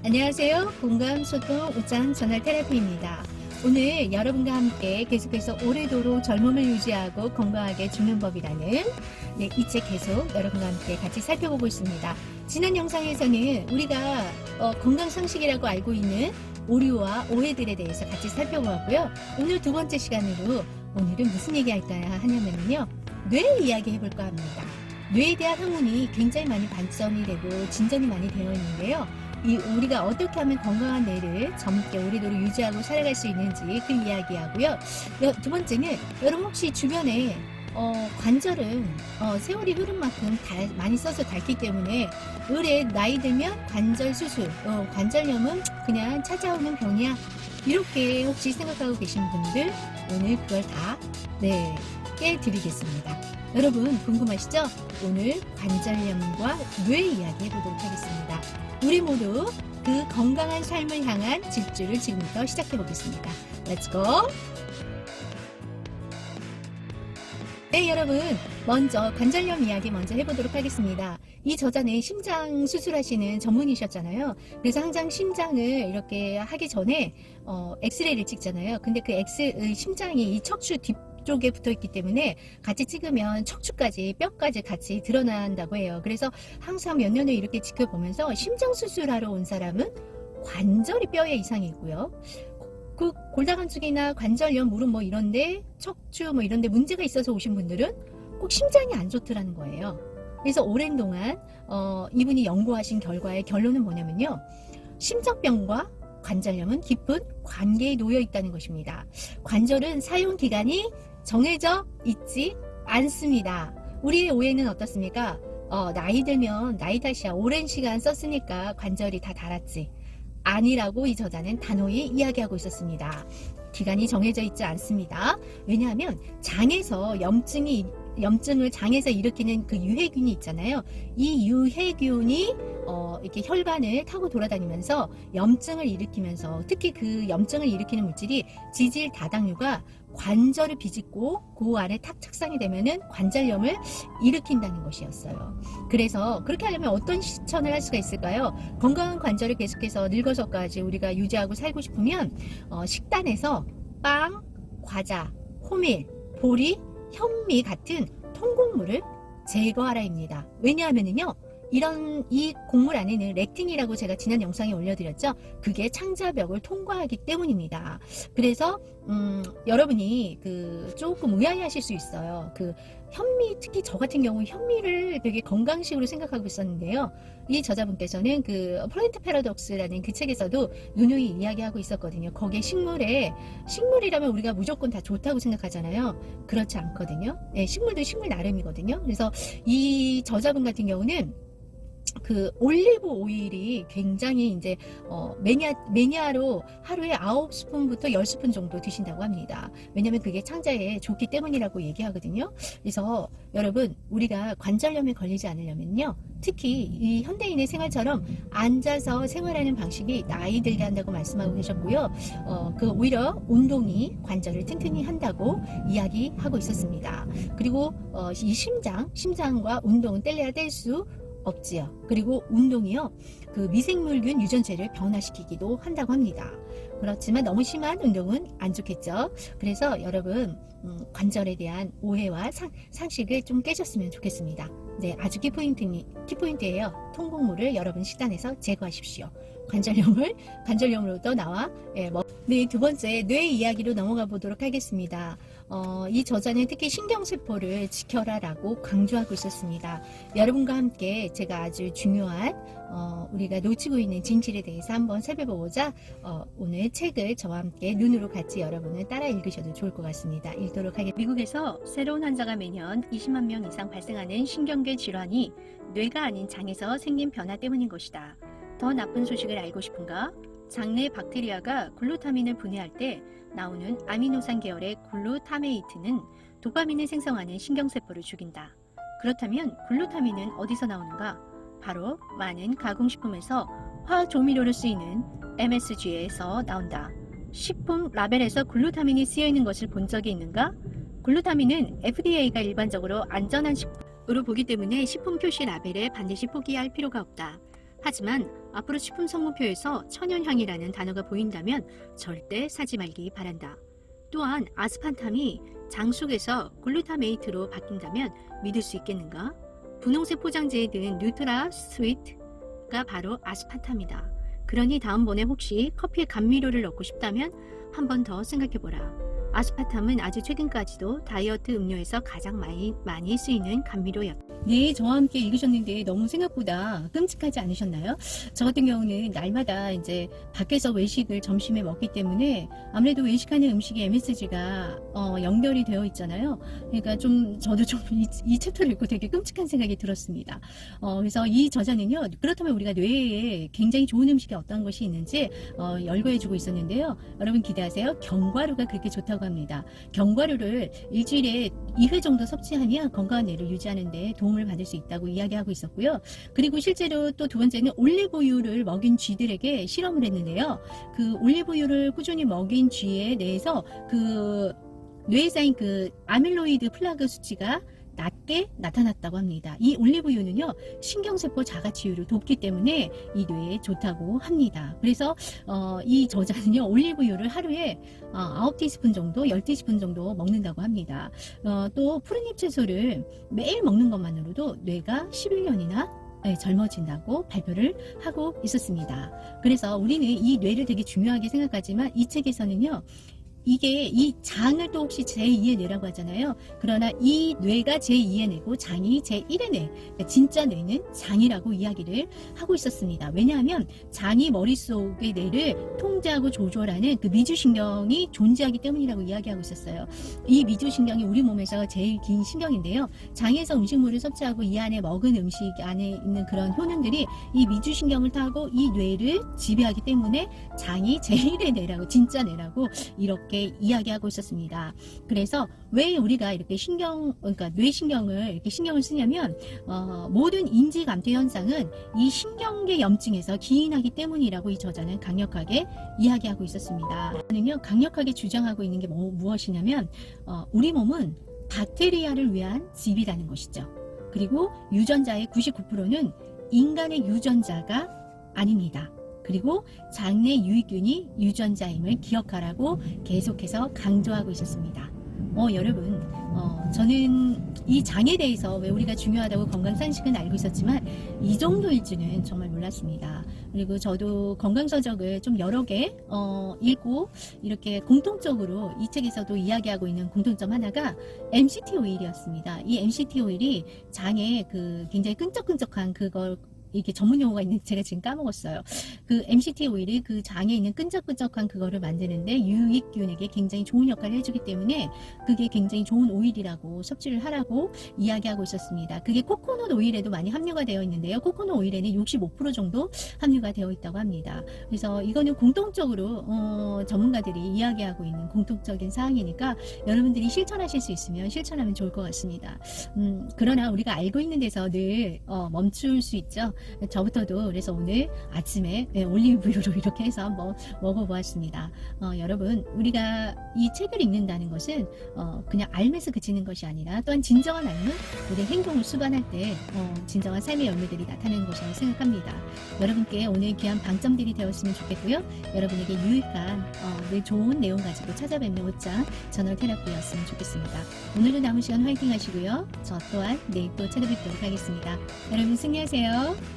안녕하세요. 공감, 소통, 우장, 전달 테라피입니다. 오늘 여러분과 함께 계속해서 오래도록 젊음을 유지하고 건강하게 죽는 법이라는 이 책 계속 여러분과 함께 같이 살펴보고 있습니다. 지난 영상에서는 우리가 건강 상식이라고 알고 있는 오류와 오해들에 대해서 같이 살펴보았고요. 오늘 두 번째 시간으로 오늘은 무슨 얘기 할까 하냐면요. 뇌 이야기 해볼까 합니다. 뇌에 대한 학문이 굉장히 많이 발전이 되고 진전이 많이 되어 있는데요. 우리가 어떻게 하면 건강한 뇌를 젊게 오래도록 유지하고 살아갈 수 있는지 그 이야기하고요. 두 번째는 여러분 혹시 주변에 관절은 세월이 흐른 만큼 많이 써서 닳기 때문에 의뢰 나이 들면 관절 수술, 관절염은 그냥 찾아오는 병이야. 이렇게 혹시 생각하고 계신 분들 오늘 그걸 다 깨드리겠습니다. 여러분 궁금하시죠? 오늘 관절염과 뇌 이야기 해보도록 하겠습니다. 우리 모두 그 건강한 삶을 향한 질주를 지금부터 시작해 보겠습니다. Let's go! 네, 여러분 먼저 관절염 이야기 먼저 해보도록 하겠습니다. 이 저자는 심장 수술하시는 전문의셨잖아요. 그래서 항상 심장을 이렇게 하기 전에 엑스레이를 찍잖아요. 근데 그 심장이 이 척추 뒤쪽에 붙어 있기 때문에 같이 찍으면 척추까지 뼈까지 같이 드러난다고 해요. 그래서 항상 몇 년을 이렇게 지켜보면서 심장 수술하러 온 사람은 관절이 뼈에 이상이 있고요. 그 골다공증이나 관절염, 무릎 이런데 척추 이런데 문제가 있어서 오신 분들은 꼭 심장이 안 좋더라는 거예요. 그래서 오랜 동안 이분이 연구하신 결과의 결론은 뭐냐면요. 심장병과 관절염은 깊은 관계에 놓여 있다는 것입니다. 관절은 사용 기간이 정해져 있지 않습니다. 우리의 오해는 어떻습니까? 나이 들면 나이 탓이야. 오랜 시간 썼으니까 관절이 다 닳았지. 아니라고 이 저자는 단호히 이야기하고 있었습니다. 기간이 정해져 있지 않습니다. 왜냐하면 장에서 염증을 장에서 일으키는 그 유해균이 있잖아요. 이 유해균이 이렇게 혈관을 타고 돌아다니면서 염증을 일으키면서 특히 그 염증을 일으키는 물질이 지질 다당류가 관절을 비집고 그 안에 탁 착상이 되면은 관절염을 일으킨다는 것이었어요. 그래서 그렇게 하려면 어떤 실천을 할 수가 있을까요? 건강한 관절을 계속해서 늙어서까지 우리가 유지하고 살고 싶으면 식단에서 빵, 과자, 호밀, 보리, 현미 같은 통곡물을 제거하라입니다. 왜냐하면요. 이 곡물 안에는 렉틴이라고 제가 지난 영상에 올려드렸죠. 그게 창자벽을 통과하기 때문입니다. 그래서 여러분이 조금 의아해하실 수 있어요. 현미, 특히 저 같은 경우 현미를 되게 건강식으로 생각하고 있었는데요. 이 저자분께서는 플랜트 패러독스라는 그 책에서도 누누이 이야기하고 있었거든요. 거기에 식물이라면 우리가 무조건 다 좋다고 생각하잖아요. 그렇지 않거든요. 네, 식물도 식물 나름이거든요. 그래서 이 저자분 같은 경우는 올리브 오일이 굉장히 이제 매니아로 하루에 9스푼부터 10스푼 정도 드신다고 합니다. 왜냐면 그게 창자에 좋기 때문이라고 얘기하거든요. 그래서 여러분 우리가 관절염에 걸리지 않으려면요. 특히 이 현대인의 생활처럼 앉아서 생활하는 방식이 나이 들게 한다고 말씀하고 계셨고요. 오히려 운동이 관절을 튼튼히 한다고 이야기하고 있었습니다. 그리고 이 심장과 운동은 뗄래야 뗄 수 없지요. 그리고 운동이요. 미생물균 유전체를 변화시키기도 한다고 합니다. 그렇지만 너무 심한 운동은 안 좋겠죠. 그래서 여러분 관절에 대한 오해와 상식을 좀 깨셨으면 좋겠습니다. 네, 아주 키포인트예요. 통곡물을 여러분 식단에서 제거하십시오. 관절염으로부터 나와 네, 두 번째 뇌 이야기로 넘어가 보도록 하겠습니다. 이 저자는 특히 신경세포를 지켜라라고 강조하고 있었습니다. 여러분과 함께 제가 아주 중요한 우리가 놓치고 있는 진실에 대해서 한번 살펴보고자 오늘 책을 저와 함께 눈으로 같이 여러분은 따라 읽으셔도 좋을 것 같습니다. 읽도록 하겠습니다. 미국에서 새로운 환자가 매년 20만 명 이상 발생하는 신경계 질환이 뇌가 아닌 장에서 생긴 변화 때문인 것이다. 더 나쁜 소식을 알고 싶은가? 장내 박테리아가 글루타민을 분해할 때 나오는 아미노산 계열의 글루타메이트는 도파민을 생성하는 신경세포를 죽인다. 그렇다면 글루타민은 어디서 나오는가? 바로 많은 가공식품에서 화조미료로 쓰이는 MSG에서 나온다. 식품 라벨에서 글루타민이 쓰여있는 것을 본 적이 있는가? 글루타민은 FDA가 일반적으로 안전한 식품으로 보기 때문에 식품 표시 라벨을 반드시 포기할 필요가 없다. 하지만 앞으로 식품 성분표에서 천연향이라는 단어가 보인다면 절대 사지 말기 바란다. 또한 아스파탐이 장 속에서 글루타메이트로 바뀐다면 믿을 수 있겠는가? 분홍색 포장지에 든 뉴트라 스위트가 바로 아스파탐이다. 그러니 다음번에 혹시 커피에 감미료를 넣고 싶다면 한 번 더 생각해보라. 아스파탐은 아주 최근까지도 다이어트 음료에서 가장 많이 쓰이는 감미료였다. 네, 저와 함께 읽으셨는데 너무 생각보다 끔찍하지 않으셨나요? 저 같은 경우는 날마다 이제 밖에서 외식을 점심에 먹기 때문에 아무래도 외식하는 음식에 MSG가 연결이 되어 있잖아요. 그러니까 저도 이 챕터를 읽고 되게 끔찍한 생각이 들었습니다. 그래서 이 저자는요, 그렇다면 우리가 뇌에 굉장히 좋은 음식이 어떤 것이 있는지 열거해주고 있었는데요. 여러분 기대하세요. 견과류가 그렇게 좋다고 합니다. 견과류를 일주일에 2회 정도 섭취하면 건강한 뇌를 유지하는 데 도움을 받을 수 있다고 이야기하고 있었고요. 그리고 실제로 또 두 번째는 올리브유를 먹인 쥐들에게 실험을 했는데요. 그 올리브유를 꾸준히 먹인 쥐에 대해서 그 뇌에 쌓인 그 아밀로이드 플라그 수치가 낮게 나타났다고 합니다. 이 올리브유는요, 신경세포 자가치유를 돕기 때문에 이 뇌에 좋다고 합니다. 그래서 이 저자는요, 올리브유를 하루에 9티스푼 정도, 10티스푼 정도 먹는다고 합니다. 또 푸른잎 채소를 매일 먹는 것만으로도 뇌가 11년이나 젊어진다고 발표를 하고 있었습니다. 그래서 우리는 이 뇌를 되게 중요하게 생각하지만 이 책에서는요, 이 장을 또 혹시 제2의 뇌라고 하잖아요. 그러나 이 뇌가 제2의 뇌고 장이 제1의 뇌, 그러니까 진짜 뇌는 장이라고 이야기를 하고 있었습니다. 왜냐하면 장이 머릿속의 뇌를 통제하고 조절하는 그 미주신경이 존재하기 때문이라고 이야기하고 있었어요. 이 미주신경이 우리 몸에서 제일 긴 신경인데요. 장에서 음식물을 섭취하고 이 안에 먹은 음식 안에 있는 그런 효능들이 이 미주신경을 타고 이 뇌를 지배하기 때문에 장이 제1의 뇌라고, 진짜 뇌라고 이렇게 이야기하고 있었습니다. 그래서 왜 우리가 이렇게 그러니까 뇌신경을 이렇게 신경을 쓰냐면 모든 인지 감퇴 현상은 이 신경계 염증에서 기인하기 때문이라고 이 저자는 강력하게 이야기하고 있었습니다. 저는요, 강력하게 주장하고 있는 게 무엇이냐면 우리 몸은 박테리아를 위한 집이라는 것이죠. 그리고 유전자의 99%는 인간의 유전자가 아닙니다. 그리고 장내 유익균이 유전자임을 기억하라고 계속해서 강조하고 있었습니다. 여러분, 저는 이 장에 대해서 왜 우리가 중요하다고 건강상식은 알고 있었지만 이 정도일 줄은 정말 몰랐습니다. 그리고 저도 건강서적을 좀 여러 개 읽고 이렇게 공통적으로 이 책에서도 이야기하고 있는 공통점 하나가 MCT 오일이었습니다. 이 MCT 오일이 장에 그 굉장히 끈적끈적한 그걸, 이게 전문 용어가 있는데 제가 지금 까먹었어요. 그 MCT 오일이 그 장에 있는 끈적끈적한 그거를 만드는데 유익균에게 굉장히 좋은 역할을 해주기 때문에 그게 굉장히 좋은 오일이라고 섭취를 하라고 이야기하고 있었습니다. 그게 코코넛 오일에도 많이 함유가 되어 있는데요. 코코넛 오일에는 65% 정도 함유가 되어 있다고 합니다. 그래서 이거는 공통적으로 전문가들이 이야기하고 있는 공통적인 사항이니까 여러분들이 실천하실 수 있으면 실천하면 좋을 것 같습니다. 그러나 우리가 알고 있는 데서 늘 멈출 수 있죠. 저부터도 그래서 오늘 아침에 올리브유로 이렇게 해서 한번 먹어보았습니다. 여러분, 우리가 이 책을 읽는다는 것은 그냥 알면서 그치는 것이 아니라 또한 진정한 알면 우리 행동을 수반할 때 진정한 삶의 열매들이 나타나는 것이라고 생각합니다. 여러분께 오늘 귀한 방점들이 되었으면 좋겠고요. 여러분에게 유익한 늘 좋은 내용 가지고 찾아뵙는 옷장 저널 테라피였으면 좋겠습니다. 오늘도 남은 시간 화이팅 하시고요. 저 또한 내일 또 찾아뵙도록 하겠습니다. 여러분 승리하세요.